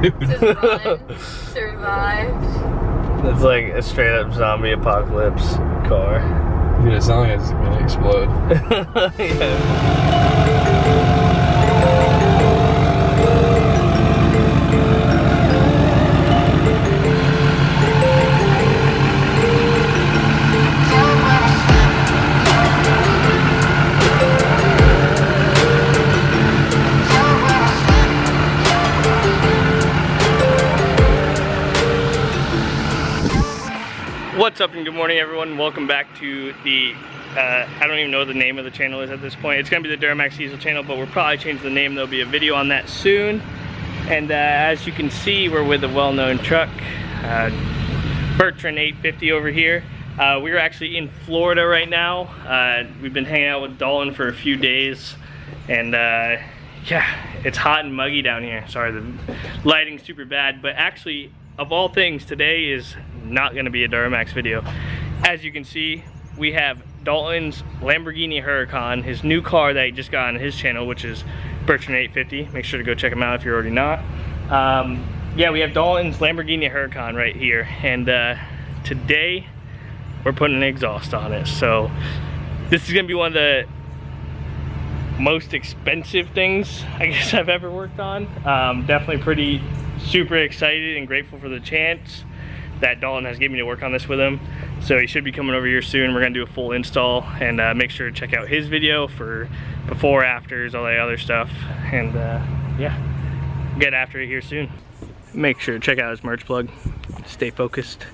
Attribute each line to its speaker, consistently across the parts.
Speaker 1: Just run, survived.
Speaker 2: It's like a straight up zombie apocalypse car.
Speaker 3: Dude, it sounds like it's gonna explode.
Speaker 2: Yeah. What's up and good morning everyone, welcome back to the, I don't even know what the name of the channel is at this point. It's going to be the Duramax diesel channel, but we'll probably change the name. There'll be a video on that soon. And as you can see, we're with a well-known truck, Bertrand 850 over here. We're actually in Florida right now. We've been hanging out with Dalton for a few days. And yeah, it's hot and muggy down here. Sorry, the lighting's super bad, but actually, of all things, today is not going to be a Duramax video. As you can see, we have Dalton's Lamborghini Huracan, his new car that he just got on his channel, which is Bertrand 850. Make sure to go check him out if you're already not. Yeah, we have Dalton's Lamborghini Huracan right here, and today we're putting an exhaust on it. So this is going to be one of the most expensive things I guess I've ever worked on. Definitely pretty super excited and grateful for the chance that Dalton has given me to work on this with him. So he should be coming over here soon. We're gonna do a full install, and make sure to check out his video for before, afters, all that other stuff. And yeah, get after it here soon. Make sure to check out his merch plug. Stay focused.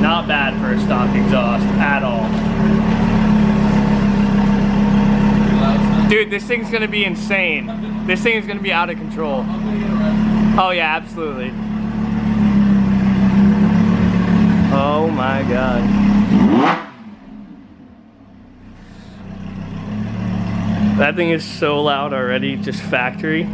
Speaker 2: Not bad for a stock exhaust at all. Dude, this thing's gonna be insane. This thing is gonna be out of control. Oh yeah, absolutely. Oh my god. That thing is so loud already, just factory.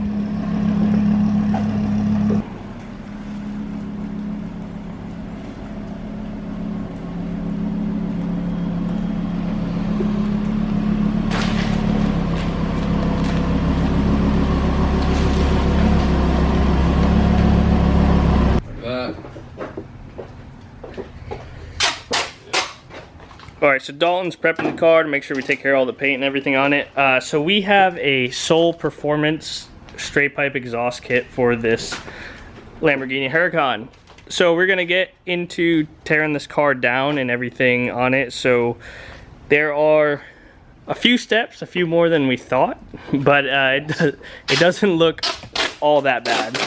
Speaker 2: Alright, so Dalton's prepping the car to make sure we take care of all the paint and everything on it. So we have a Soul Performance straight pipe exhaust kit for this Lamborghini Huracan. So we're going to get into tearing this car down and everything on it. So there are a few steps, a few more than we thought, but it doesn't look all that bad.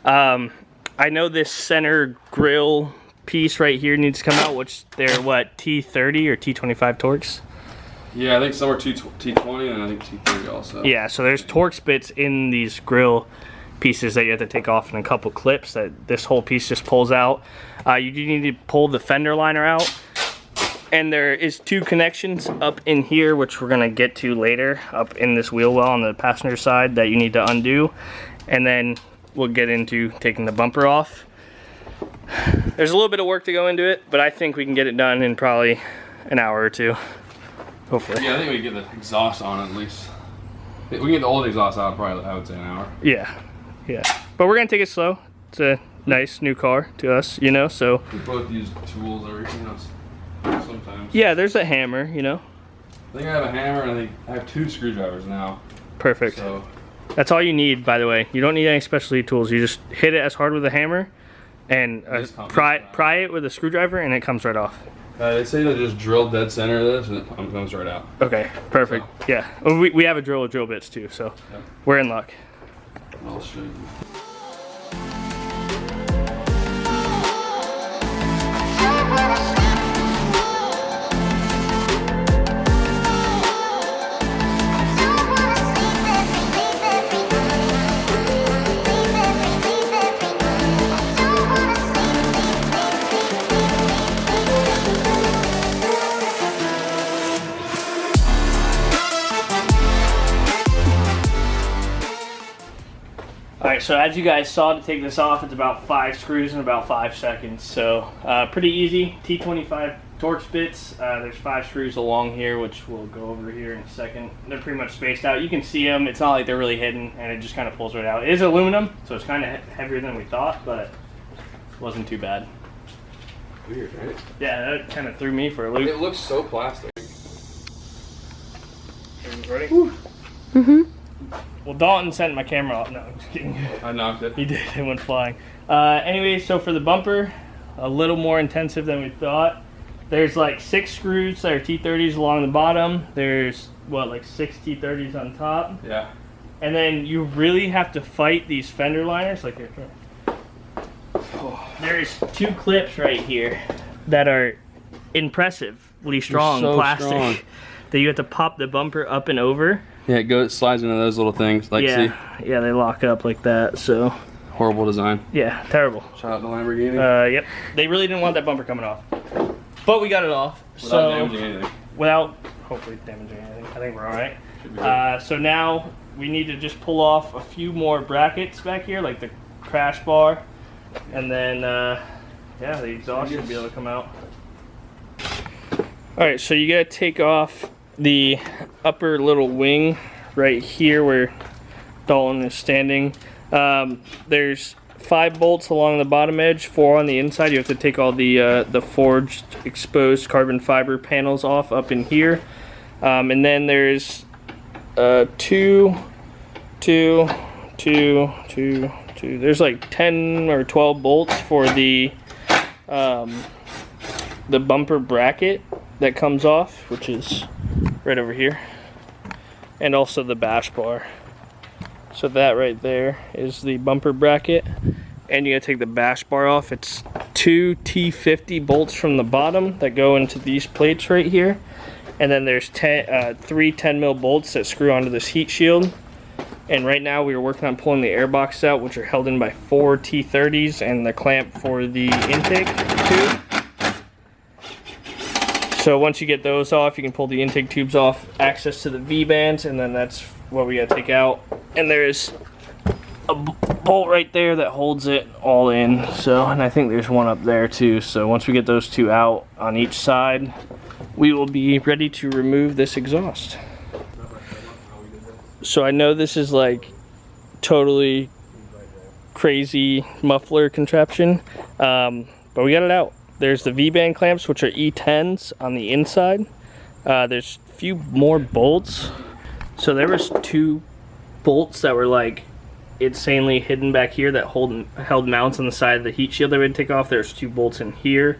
Speaker 2: I know this center grill piece right here needs to come out, which they're what, T30 or T25 Torx?
Speaker 3: Yeah, I think some are T20 and I think T30 also.
Speaker 2: Yeah, so there's Torx bits in these grill pieces that you have to take off in a couple clips that this whole piece just pulls out. You do need to pull the fender liner out, and there is two connections up in here, which we're gonna get to later, up in this wheel well on the passenger side, that you need to undo, and then we'll get into taking the bumper off. There's a little bit of work to go into it, but I think we can get it done in probably an hour or two, hopefully.
Speaker 3: Yeah, I think we can get the exhaust on at least. We can get the old exhaust out probably, I would say, an hour.
Speaker 2: Yeah, yeah. But we're gonna take it slow. It's a nice new car to us, you know, so.
Speaker 3: We both use tools or everything else sometimes.
Speaker 2: Yeah, there's a hammer, you know.
Speaker 3: I think I have a hammer and I think I have 2 screwdrivers now.
Speaker 2: Perfect.
Speaker 3: So
Speaker 2: that's all you need, by the way. You don't need any specialty tools. You just hit it as hard with a hammer and pry it with a screwdriver, and it comes right off.
Speaker 3: They say to just drill dead center of this and it comes right out.
Speaker 2: Okay, perfect. So. Yeah, well, we have a drill with drill bits too, so yeah. We're in luck.
Speaker 3: I'll show you.
Speaker 2: Alright, so as you guys saw, to take this off, it's about 5 screws in about 5 seconds. So pretty easy. T25 Torx bits. There's 5 screws along here, which we'll go over here in a second. They're pretty much spaced out. You can see them. It's not like they're really hidden, and it just kind of pulls right out. It is aluminum, so it's kind of heavier than we thought, but it wasn't too bad.
Speaker 3: Weird, right?
Speaker 2: Yeah, that kind of threw me for a loop.
Speaker 3: It looks so plastic.
Speaker 2: Everyone's ready?
Speaker 1: Mm-hmm.
Speaker 2: Well, Dalton sent my camera off. No, I'm just kidding.
Speaker 3: I knocked it.
Speaker 2: He did. It went flying. Anyway, so for the bumper, a little more intensive than we thought. There's like 6 screws that are T30s along the bottom. There's, what, like 6 T30s on top.
Speaker 3: Yeah.
Speaker 2: And then you really have to fight these fender liners. Like here. There's 2 clips right here that are impressively strong
Speaker 3: so
Speaker 2: plastic
Speaker 3: strong.
Speaker 2: that you have to pop the bumper up and over.
Speaker 3: Yeah, it slides into those little things. Like, see?
Speaker 2: Yeah, they lock up like that, so.
Speaker 3: Horrible design.
Speaker 2: Yeah, terrible.
Speaker 3: Shout out to Lamborghini.
Speaker 2: Yep. They really didn't want that bumper coming off. But we got it off.
Speaker 3: Without damaging anything.
Speaker 2: Without hopefully damaging anything. I think we're alright. So now we need to just pull off a few more brackets back here, like the crash bar. And then, yeah, the exhaust should be able to come out. Alright, so you gotta take off the upper little wing right here where Dalton is standing. There's 5 bolts along the bottom edge, 4 on the inside. You have to take all the forged exposed carbon fiber panels off up in here. And then there's 2. There's like 10 or 12 bolts for the bumper bracket that comes off, which is right over here, and also the bash bar. So that right there is the bumper bracket, and you gotta take the bash bar off. It's 2 T50 bolts from the bottom that go into these plates right here, and then there's 3 10mm bolts that screw onto this heat shield. And right now we are working on pulling the air boxes out, which are held in by 4 T30s and the clamp for the intake tube. So once you get those off, you can pull the intake tubes off, access to the V-bands, and then that's what we gotta take out. And there's a bolt right there that holds it all in. So, and I think there's one up there too. So once we get those 2 out on each side, we will be ready to remove this exhaust. So I know this is like totally crazy muffler contraption, but we got it out. There's the V-band clamps, which are E10s on the inside. There's a few more bolts. So there was 2 bolts that were like insanely hidden back here that held mounts on the side of the heat shield that we had to take off. There's 2 bolts in here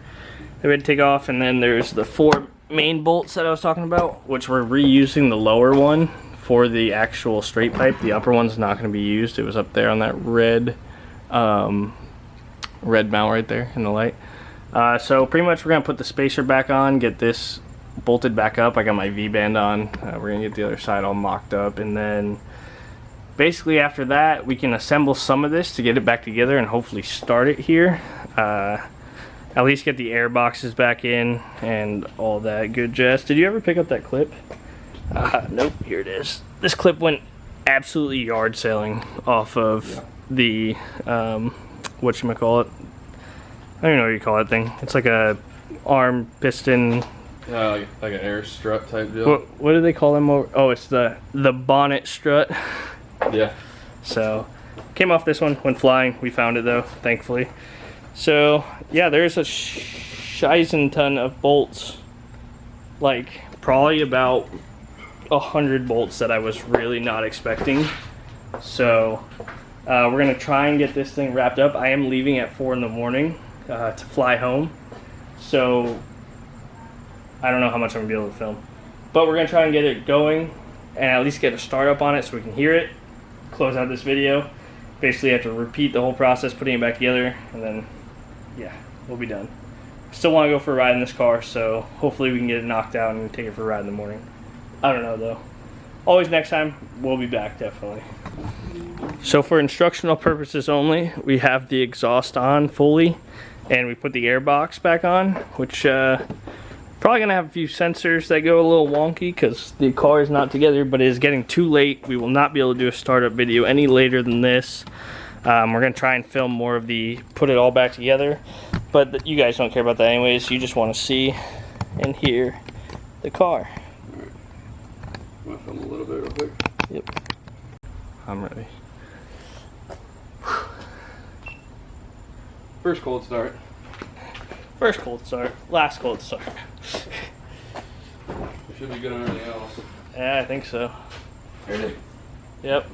Speaker 2: that we had to take off, and then there's the 4 main bolts that I was talking about, which we're reusing the lower one for the actual straight pipe. The upper one's not going to be used. It was up there on that red mount right there in the light. So pretty much we're going to put the spacer back on, get this bolted back up. I got my V-band on. We're going to get the other side all mocked up, and then basically after that we can assemble some of this to get it back together and hopefully start it here. At least get the air boxes back in and all that good jazz. Did you ever pick up that clip? Nope, here it is. This clip went absolutely yard sailing off of the, whatchamacallit. I don't even know what you call that thing. It's like a arm piston.
Speaker 3: Like an air strut type deal.
Speaker 2: What do they call them? Oh, it's the bonnet strut.
Speaker 3: Yeah.
Speaker 2: So, came off this one, went flying. We found it though, thankfully. So, yeah, there's a shizen ton of bolts. Like, probably about 100 bolts that I was really not expecting. So we're gonna try and get this thing wrapped up. I am leaving at 4 in the morning to fly home, so I don't know how much I'm gonna be able to film, but we're gonna try and get it going and at least get a start up on it so we can hear it, close out this video. Basically have to repeat the whole process, putting it back together, and then yeah, we'll be done. Still want to go for a ride in this car, so hopefully we can get it knocked out and take it for a ride in the morning. I don't know though. Always next time, we'll be back definitely. So for instructional purposes only, we have the exhaust on fully, and we put the air box back on, which probably gonna have a few sensors that go a little wonky because the car is not together, but it is getting too late. We will not be able to do a startup video any later than this. We're gonna try and film more of the put it all back together, but you guys don't care about that anyways. You just want to see and hear the car.
Speaker 3: Alright. I'm gonna film a little bit real quick.
Speaker 2: Yep. I'm ready.
Speaker 3: First cold start.
Speaker 2: First cold start, last cold start.
Speaker 3: We should be good on everything else.
Speaker 2: Yeah, I think so.
Speaker 3: Ready?
Speaker 2: Yep.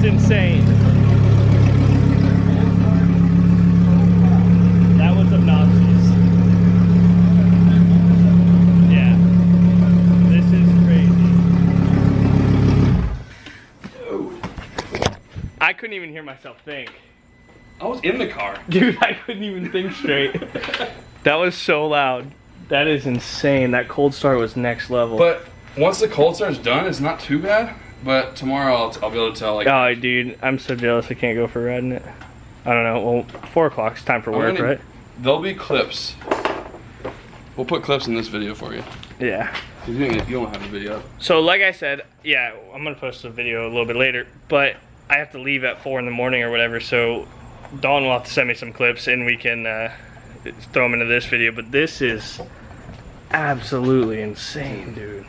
Speaker 2: Insane. That was obnoxious. Yeah. This is crazy. I couldn't even hear myself think.
Speaker 3: I was in the car.
Speaker 2: Dude, I couldn't even think straight. That was so loud. That is insane. That cold start was next level.
Speaker 3: But once the cold start's done, it's not too bad. But tomorrow I'll be able to tell. Like,
Speaker 2: oh, dude, I'm so jealous I can't go for a ride in it. I don't know. Well, 4 o'clock's time for work, right?
Speaker 3: There'll be clips. We'll put clips in this video for you.
Speaker 2: Yeah.
Speaker 3: You don't have a video up.
Speaker 2: So, like I said, yeah, I'm gonna post a video a little bit later, but I have to leave at 4 in the morning or whatever. So, Dawn will have to send me some clips, and we can throw them into this video. But this is absolutely insane, dude.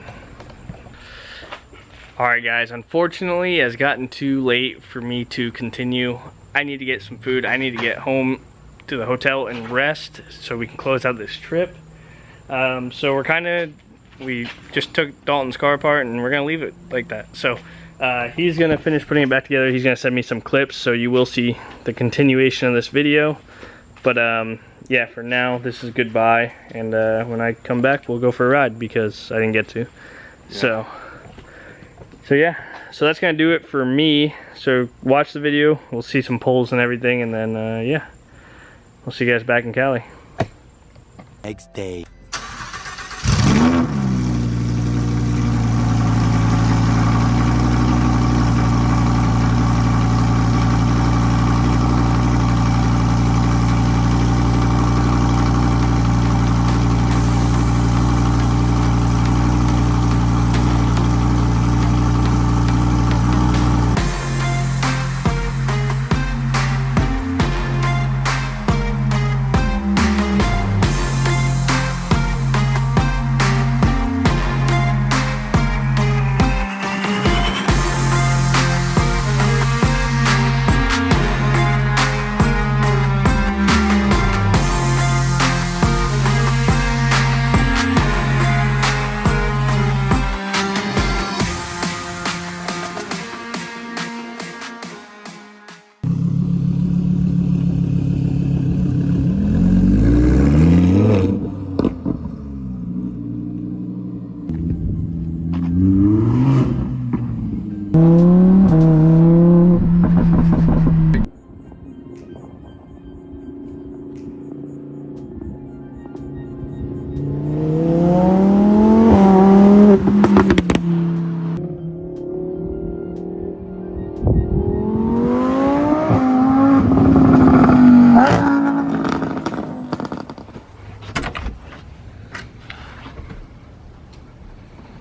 Speaker 2: Alright guys, unfortunately it has gotten too late for me to continue. I need to get some food. I need to get home to the hotel and rest so we can close out this trip. So we just took Dalton's car apart and we're gonna leave it like that. So he's gonna finish putting it back together. He's gonna send me some clips so you will see the continuation of this video. But yeah, for now this is goodbye, and when I come back we'll go for a ride because I didn't get to. Yeah. So yeah, so that's gonna do it for me. So watch the video, we'll see some polls and everything, and then yeah, we'll see you guys back in Cali.
Speaker 1: Next day.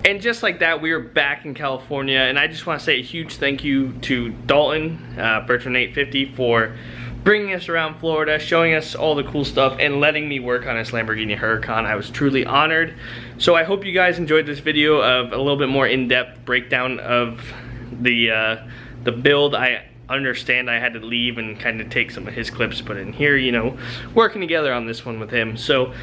Speaker 2: And just like that, we are back in California, and I just want to say a huge thank you to Dalton, Bertrand 850, for bringing us around Florida, showing us all the cool stuff, and letting me work on his Lamborghini Huracan. I was truly honored. So I hope you guys enjoyed this video of a little bit more in-depth breakdown of the build. I understand I had to leave and kind of take some of his clips, put in here, you know, working together on this one with him. So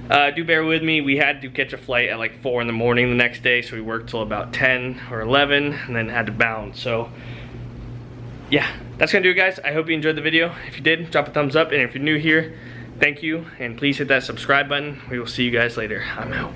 Speaker 2: Do bear with me, we had to catch a flight at like 4 in the morning the next day, so we worked till about 10 or 11 and then had to bounce. So yeah, that's gonna do it, guys. I hope you enjoyed the video. If you did, drop a thumbs up, and if you're new here, thank you, and please hit that subscribe button. We will see you guys later. I'm out.